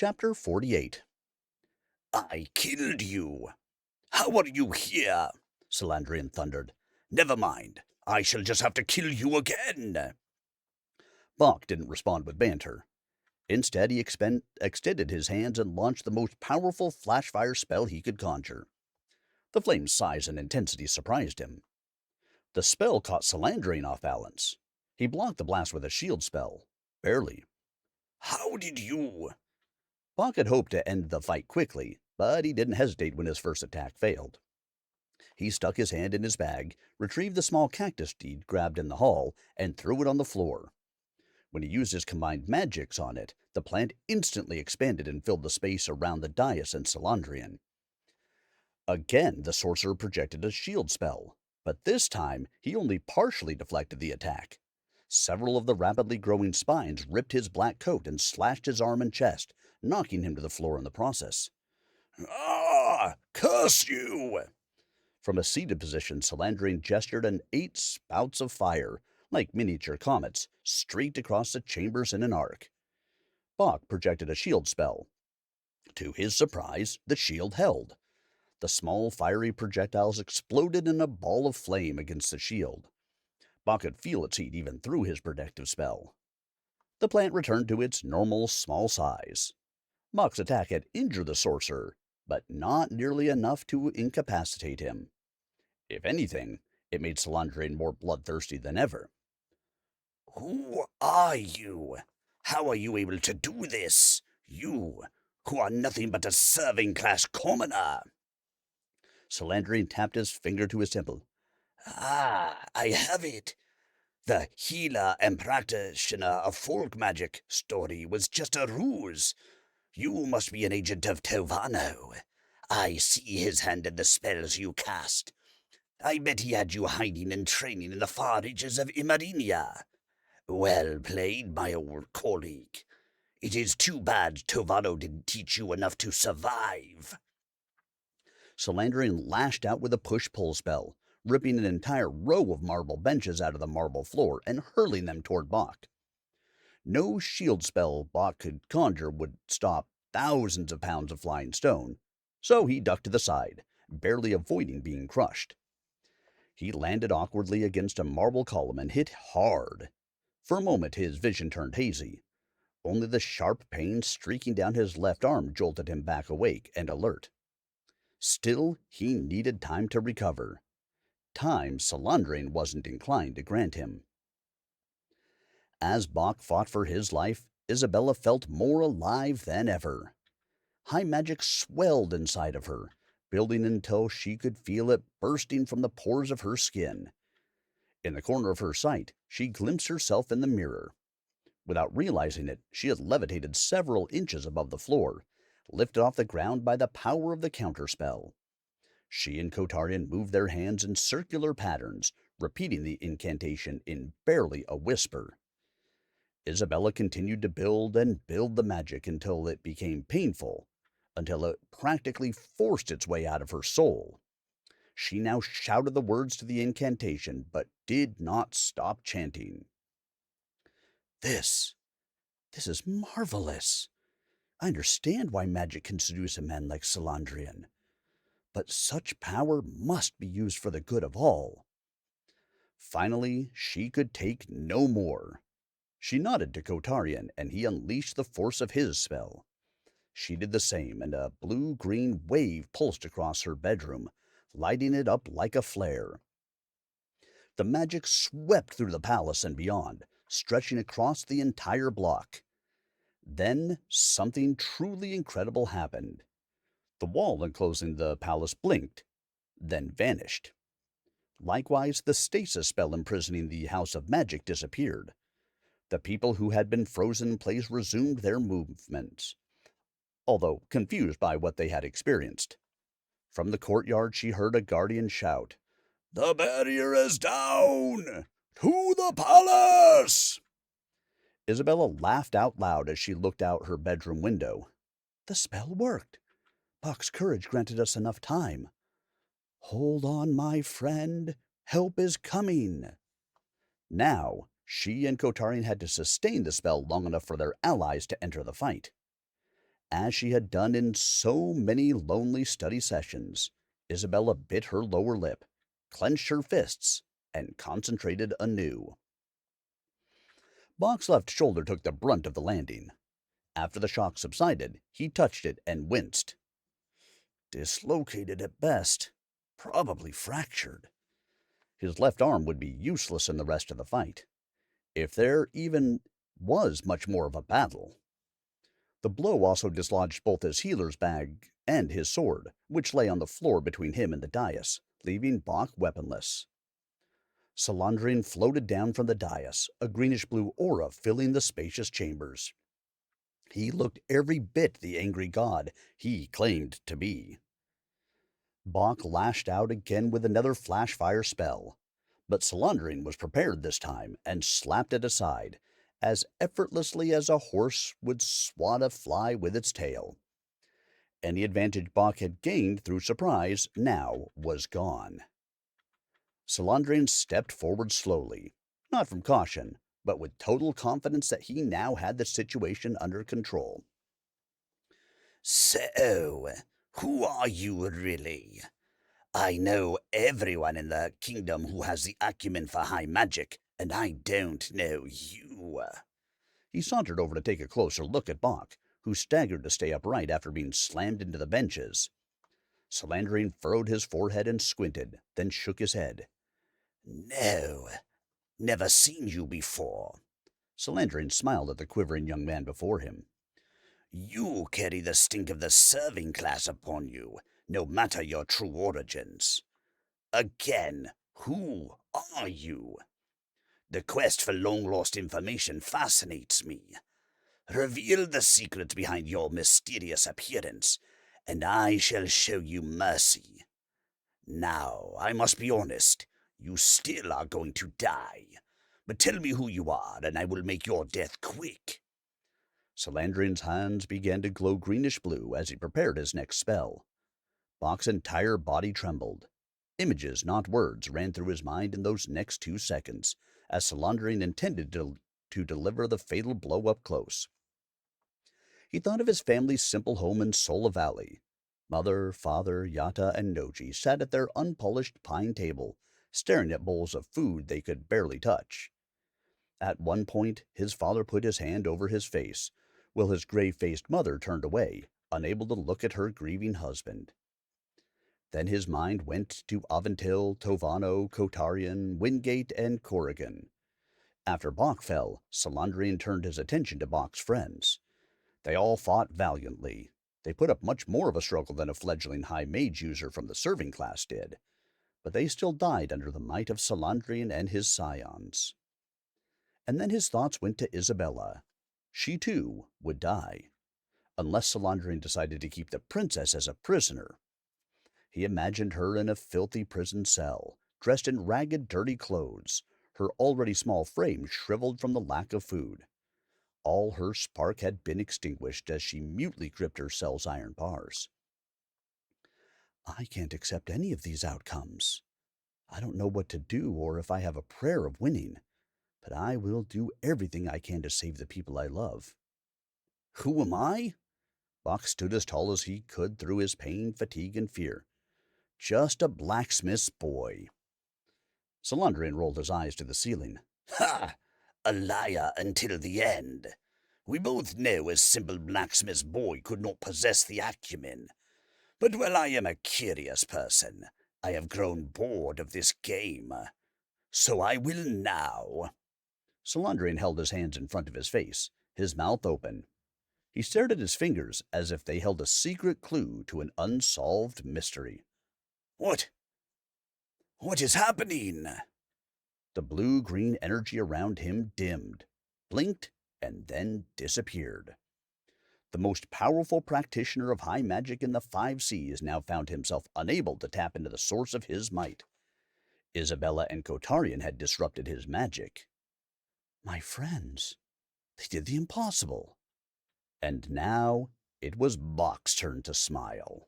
Chapter 48. I killed you. How are you here? Salandrian thundered. Never mind. I shall just have to kill you again. Bach didn't respond with banter. Instead, he extended his hands and launched the most powerful flash-fire spell he could conjure. The flame's size and intensity surprised him. The spell caught Salandrian off balance. He blocked the blast with a shield spell. Barely. How did you? Bach had hoped to end the fight quickly, but he didn't hesitate when his first attack failed. He stuck his hand in his bag, retrieved the small cactus he'd grabbed in the hall, and threw it on the floor. When he used his combined magics on it, the plant instantly expanded and filled the space around the dais and Salandrian. Again, the sorcerer projected a shield spell, but this time he only partially deflected the attack. Several of the rapidly growing spines ripped his black coat and slashed his arm and chest, knocking him to the floor in the process. Ah! Curse you! From a seated position, Salandrian gestured and 8 spouts of fire, like miniature comets, streaked across the chambers in an arc. Bach projected a shield spell. To his surprise, the shield held. The small fiery projectiles exploded in a ball of flame against the shield. Bach could feel its heat even through his protective spell. The plant returned to its normal small size. Bach's attack had injured the sorcerer, but not nearly enough to incapacitate him. If anything, it made Salandrian more bloodthirsty than ever. Who are you? How are you able to do this? You, who are nothing but a serving-class commoner. Salandrian tapped his finger to his temple. Ah, I have it. The healer and practitioner of folk magic story was just a ruse. You must be an agent of Tovano. I see his hand in the spells you cast. I bet he had you hiding and training in the far reaches of Imarinia. Well played, my old colleague. It is too bad Tovano didn't teach you enough to survive. Salandrian lashed out with a push-pull spell, ripping an entire row of marble benches out of the marble floor and hurling them toward Bach. No shield spell Bach could conjure would stop thousands of pounds of flying stone, so he ducked to the side, barely avoiding being crushed. He landed awkwardly against a marble column and hit hard. For a moment his vision turned hazy. Only the sharp pain streaking down his left arm jolted him back awake and alert. Still, he needed time to recover. Time Salandrian wasn't inclined to grant him. As Bach fought for his life, Isabella felt more alive than ever. High magic swelled inside of her, building until she could feel it bursting from the pores of her skin. In the corner of her sight, she glimpsed herself in the mirror. Without realizing it, she had levitated several inches above the floor, lifted off the ground by the power of the counterspell. She and Kotarian moved their hands in circular patterns, repeating the incantation in barely a whisper. Isabella continued to build and build the magic until it became painful, until it practically forced its way out of her soul. She now shouted the words to the incantation, but did not stop chanting. This is marvelous. I understand why magic can seduce a man like Salandrian. But such power must be used for the good of all. Finally, she could take no more. She nodded to Kotarian, and he unleashed the force of his spell. She did the same, and a blue-green wave pulsed across her bedroom, lighting it up like a flare. The magic swept through the palace and beyond, stretching across the entire block. Then something truly incredible happened. The wall enclosing the palace blinked, then vanished. Likewise, the stasis spell imprisoning the House of Magic disappeared. The people who had been frozen in place resumed their movements, although confused by what they had experienced. From the courtyard she heard a guardian shout, "The barrier is down! To the palace!" Isabella laughed out loud as she looked out her bedroom window. The spell worked. Bach's courage granted us enough time. Hold on, my friend. Help is coming. Now, she and Kotarian had to sustain the spell long enough for their allies to enter the fight. As she had done in so many lonely study sessions, Isabella bit her lower lip, clenched her fists, and concentrated anew. Bach's left shoulder took the brunt of the landing. After the shock subsided, he touched it and winced. Dislocated at best, probably fractured. His left arm would be useless in the rest of the fight, if there even was much more of a battle. The blow also dislodged both his healer's bag and his sword, which lay on the floor between him and the dais, leaving Bach weaponless. Salandrian floated down from the dais, a greenish-blue aura filling the spacious chambers. He looked every bit the angry god he claimed to be. Bach lashed out again with another flash-fire spell, but Salandrian was prepared this time and slapped it aside, as effortlessly as a horse would swat a fly with its tail. Any advantage Bach had gained through surprise now was gone. Salandrian stepped forward slowly, not from caution, but with total confidence that he now had the situation under control. So, who are you really? I know everyone in the kingdom who has the acumen for high magic, and I don't know you. He sauntered over to take a closer look at Bach, who staggered to stay upright after being slammed into the benches. Salandrian furrowed his forehead and squinted, then shook his head. No, never seen you before. Salandrian smiled at the quivering young man before him. You carry the stink of the serving class upon you, no matter your true origins. Again, who are you? The quest for long-lost information fascinates me. Reveal the secret behind your mysterious appearance, and I shall show you mercy. Now, I must be honest, you still are going to die. But tell me who you are, and I will make your death quick. Salandrian's hands began to glow greenish-blue as he prepared his next spell. Bach's entire body trembled. Images, not words, ran through his mind in those next 2 seconds, as Salandrian intended to deliver the fatal blow up close. He thought of his family's simple home in Sola Valley. Mother, father, Yata, and Noji sat at their unpolished pine table, staring at bowls of food they could barely touch. At one point, his father put his hand over his face, while his grave-faced mother turned away, unable to look at her grieving husband. Then his mind went to Aventil, Tovano, Kotarian, Wingate, and Corrigan. After Bach fell, Salandrian turned his attention to Bach's friends. They all fought valiantly. They put up much more of a struggle than a fledgling high mage user from the serving class did, but they still died under the might of Salandrian and his scions. And then his thoughts went to Isabella. She, too, would die, unless Salandrian decided to keep the princess as a prisoner. He imagined her in a filthy prison cell, dressed in ragged, dirty clothes, her already small frame shriveled from the lack of food. All her spark had been extinguished as she mutely gripped her cell's iron bars. I can't accept any of these outcomes. I don't know what to do or if I have a prayer of winning, but I will do everything I can to save the people I love. Who am I? Bach stood as tall as he could through his pain, fatigue, and fear. Just a blacksmith's boy. Salandrian rolled his eyes to the ceiling. Ha! A liar until the end. We both know a simple blacksmith's boy could not possess the acumen. But while I am a curious person, I have grown bored of this game. So I will now. Salandrian held his hands in front of his face, his mouth open. He stared at his fingers as if they held a secret clue to an unsolved mystery. What is happening? The blue-green energy around him dimmed, blinked, and then disappeared. The most powerful practitioner of high magic in the 5 Seas now found himself unable to tap into the source of his might. Isabella and Kotarian had disrupted his magic. My friends, they did the impossible. And now it was Bach's turn to smile.